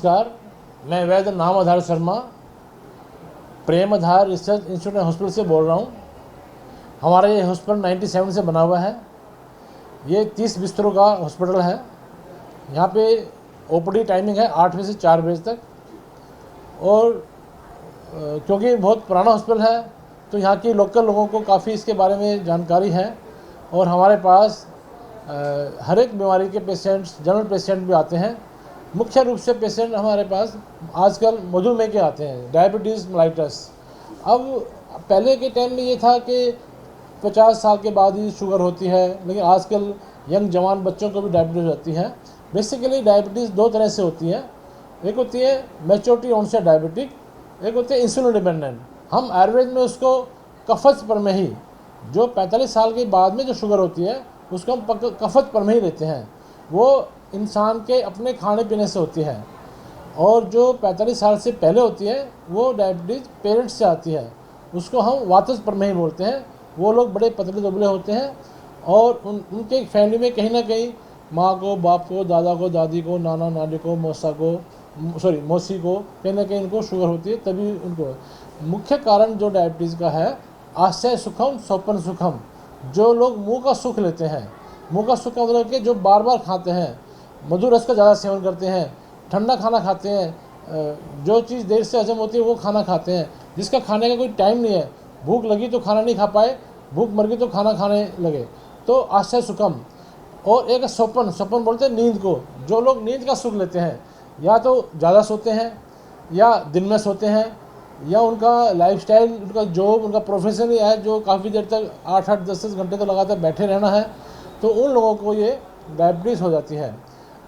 नमस्कार, मैं वैद्य नाम आधार शर्मा प्रेम आधार रिसर्च इंस्टीट्यूट एंड हॉस्पिटल से बोल रहा हूँ। हमारा ये हॉस्पिटल 97 से बना हुआ है। ये 30 बिस्तरों का हॉस्पिटल है। यहाँ पे ओपीडी टाइमिंग है 8 बजे से 4 बजे तक। और क्योंकि बहुत पुराना हॉस्पिटल है तो यहाँ की लोकल लोगों को काफ़ी इसके बारे में जानकारी है। और हमारे पास हर एक बीमारी के पेशेंट्स, जनरल पेशेंट भी आते हैं। मुख्य रूप से पेशेंट हमारे पास आजकल मधुमेह के आते हैं, डायबिटीज़ मेलाइटस। अब पहले के टाइम में ये था कि 50 साल के बाद ही शुगर होती है, लेकिन आजकल यंग जवान बच्चों को भी डायबिटीज़ होती है। बेसिकली डायबिटीज़ दो तरह से होती है। एक होती है मैच्योरिटी ऑनसेट डायबिटिक, एक होती है इंसुलिन डिपेंडेंट। हम आयुर्वेद में उसको कफज प्रमेही, जो 45 साल के बाद में जो शुगर होती है उसको हम कफज प्रमेही लेते हैं। वो इंसान के अपने खाने पीने से होती है। और जो 45 साल से पहले होती है वो डायबिटीज़ पेरेंट्स से आती है, उसको हम वातज प्रमेही बोलते हैं। वो लोग बड़े पतले दुबले होते हैं और उनके फैमिली में कहीं ना कहीं माँ को, बाप को, दादा को, दादी को, नाना नानी को, मौसी को कहीं ना कहीं इनको शुगर होती है। तभी उनको मुख्य कारण जो डायबिटीज़ का है, आश्चर्य सुखम स्वप्न सुखम। जो लोग मुंह का सुख लेते हैं, मुंह का सुख का मतलब कि जो बार बार खाते हैं, मधुर रस का ज़्यादा सेवन करते हैं, ठंडा खाना खाते हैं, जो चीज़ देर से हजम होती है वो खाना खाते हैं, जिसका खाने का कोई टाइम नहीं है, भूख लगी तो खाना नहीं खा पाए, भूख मर गई तो खाना खाने लगे, तो आश्चर्य सुखम। और एक स्वप्न बोलते हैं नींद को। जो लोग नींद का सुख लेते हैं, या तो ज़्यादा सोते हैं या दिन में सोते हैं, या उनका लाइफस्टाइल, उनका जॉब, उनका प्रोफेशन ही है जो काफ़ी देर तक 8-8, 10-10 घंटे तो लगातार बैठे रहना है, तो उन लोगों को ये डायबिटीज़ हो जाती है।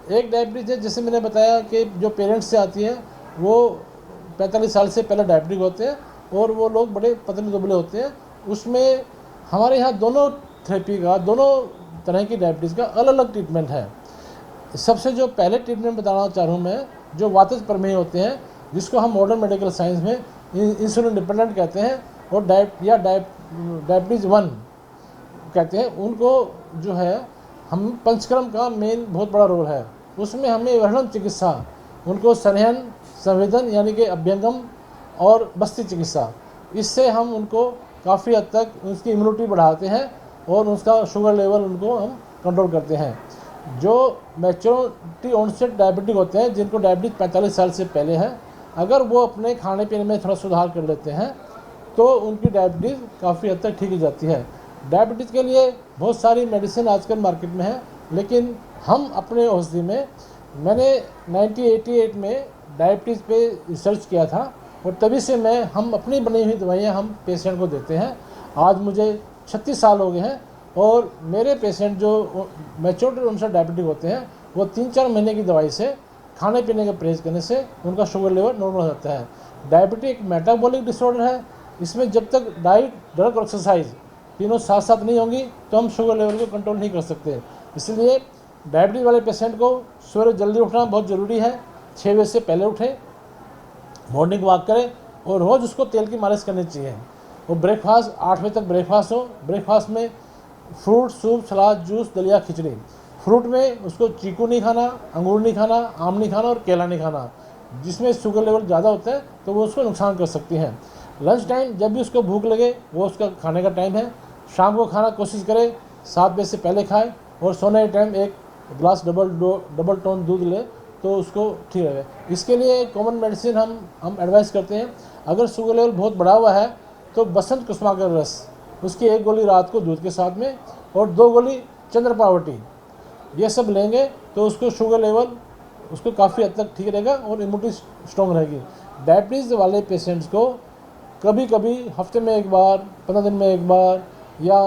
एक डायबिटीज़ है जैसे मैंने बताया कि जो पेरेंट्स से आती है, वो 45 साल से पहले डायबिटिक होते हैं और वो लोग बड़े पतले दुबले होते हैं। उसमें हमारे यहाँ दोनों थेरेपी का, दोनों तरह की डायबिटीज़ का अलग अलग ट्रीटमेंट है। सबसे जो पहले ट्रीटमेंट बताना चाह रहा हूँ मैं, जो वातज प्रमेही होते हैं, जिसको हम मॉडर्न मेडिकल साइंस में इंसुलिन डिपेंडेंट कहते हैं, और डायबिटीज़ 1 कहते हैं, उनको जो है हम पंचकर्म का मेन बहुत बड़ा रोल है। उसमें हमें वर्णन चिकित्सा, उनको संहन, संवेदन यानी कि अभ्यंगम और बस्ती चिकित्सा, इससे हम उनको काफ़ी हद तक उसकी इम्यूनिटी बढ़ाते हैं और उसका शुगर लेवल उनको हम कंट्रोल करते हैं। जो मैच्योरिटी ऑनसेट डायबिटिक होते हैं, जिनको डायबिटीज़ 45 साल से पहले है, अगर वो अपने खाने पीने में थोड़ा सुधार कर लेते हैं तो उनकी डायबिटीज़ काफ़ी हद तक ठीक हो जाती है। डायबिटीज़ के लिए बहुत सारी मेडिसिन आजकल मार्केट में है, लेकिन हम अपने औषधि में, मैंने 1988 में डायबिटीज़ पे रिसर्च किया था और तभी से हम अपनी बनी हुई दवाइयाँ हम पेशेंट को देते हैं। आज मुझे 36 साल हो गए हैं और मेरे पेशेंट जो मैच्योरिटी ऑनसेट डायबिटिक होते हैं, वो 3-4 महीने की दवाई से, खाने पीने का परहेज करने से उनका शुगर लेवल नॉर्मल हो जाता है। डायबिटीज एक मेटाबॉलिक डिसऑर्डर है। इसमें जब तक डाइट, ड्रग और एक्सरसाइज तीनों साथ साथ नहीं होंगी तो हम शुगर लेवल को कंट्रोल नहीं कर सकते। इसलिए डायबिटीज़ वाले पेशेंट को सवेरे जल्दी उठना बहुत ज़रूरी है। 6 बजे से पहले उठें, मॉर्निंग वॉक करें और रोज़ उसको तेल की मालिश करनी चाहिए। और ब्रेकफास्ट 8 बजे तक ब्रेकफास्ट हो। ब्रेकफास्ट में फ्रूट, सूप, सलाद, जूस, दलिया, खिचड़ी। फ्रूट में उसको चीकू नहीं खाना, अंगूर नहीं खाना, आम नहीं खाना और केला नहीं खाना, जिसमें शुगर लेवल ज़्यादा होता है तो वो उसको नुकसान कर सकती हैं। लंच टाइम जब भी उसको भूख लगे वो उसका खाने का टाइम है। शाम को खाना कोशिश करें 7 बजे से पहले खाएं और सोने के टाइम एक ग्लास डबल टोन दूध ले तो उसको ठीक रहे। इसके लिए कॉमन मेडिसिन हम एडवाइस करते हैं। अगर शुगर लेवल बहुत बढ़ा हुआ है तो बसंत कुसुमाकर रस, उसकी 1 गोली रात को दूध के साथ में और 2 गोली चंद्रपावटी, ये सब लेंगे तो उसको शुगर लेवल उसको काफ़ी हद तक ठीक रहेगा और इम्यूनिटी स्ट्रॉन्ग रहेगी। डायबिटीज़ वाले पेशेंट्स को कभी कभी हफ्ते में एक बार, 15 दिन में एक बार या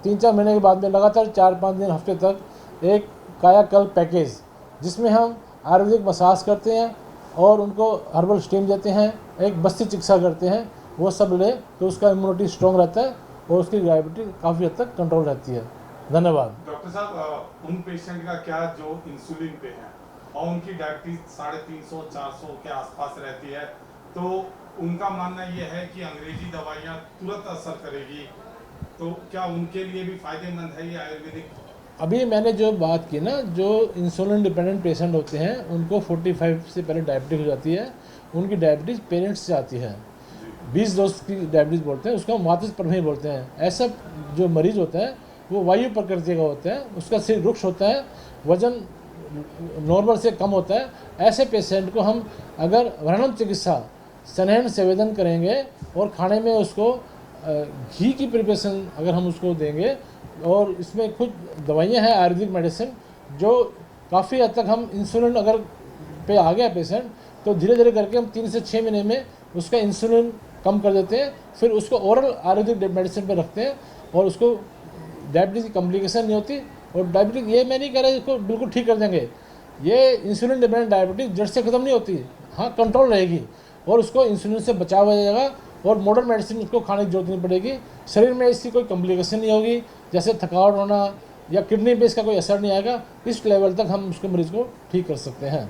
3-4 महीने के बाद में लगातार 4-5 दिन, हफ्ते तक एक कायाकल्प पैकेज, जिसमें हम आयुर्वेदिक मसाज करते हैं और उनको हर्बल स्टीम देते हैं, एक बस्ती चिकित्सा करते हैं, वो सब ले तो उसका इम्यूनिटी स्ट्रॉन्ग रहता है और उसकी डायबिटीज काफ़ी हद तक कंट्रोल रहती है। धन्यवाद। डॉक्टर साहब, उन पेशेंट का क्या जो इंसुलिन पे है और उनकी डायबिटीज 350-400 के आसपास रहती है, तो उनका मानना यह है कि अंग्रेजी दवाइयाँ तुरंत असर करेगी, तो क्या उनके लिए भी फायदेमंद है ये आयुर्वेदिक? अभी मैंने जो बात की ना, जो इंसुलिन डिपेंडेंट पेशेंट होते हैं उनको 45 से पहले डायबिटीज़ हो जाती है। उनकी डायबिटीज़ पेरेंट्स से आती है, 20 दोस्त की डायबिटीज़ बोलते हैं, उसको मातृ प्रमेह बोलते हैं। ऐसा जो मरीज़ होता है वो वायु प्रकृति का होता है, उसका शरीर रुक्ष होता है, वजन नॉर्मल से कम होता है। ऐसे पेशेंट को हम अगर वर्णन चिकित्सा स्नेहन संवेदन करेंगे और खाने में उसको घी की प्रिपरेशन अगर हम उसको देंगे, और इसमें कुछ दवाइयाँ हैं आयुर्वेदिक मेडिसिन, जो काफ़ी हद तक हम इंसुलिन अगर पे आ गया पेशेंट तो धीरे धीरे करके हम 3 से 6 महीने में उसका इंसुलिन कम कर देते हैं। फिर उसको ओरल आयुर्वेदिक मेडिसिन पे रखते हैं और उसको डायबिटीज़ की कॉम्प्लिकेशन नहीं होती। और डायबिटीज़ ये मैं नहीं कह रहा इसको बिल्कुल ठीक कर देंगे, ये इंसुलिन डिपेंडेंट डायबिटीज़ जड़ से ख़त्म नहीं होती, हाँ कंट्रोल रहेगी और उसको इंसुलिन से बचाव हो जाएगा और मॉडर्न मेडिसिन उसको खाने की जरूरत नहीं पड़ेगी। शरीर में इसकी कोई कॉम्प्लिकेशन नहीं होगी, जैसे थकावट होना या किडनी पे इसका कोई असर नहीं आएगा। इस लेवल तक हम उसके मरीज़ को ठीक कर सकते हैं।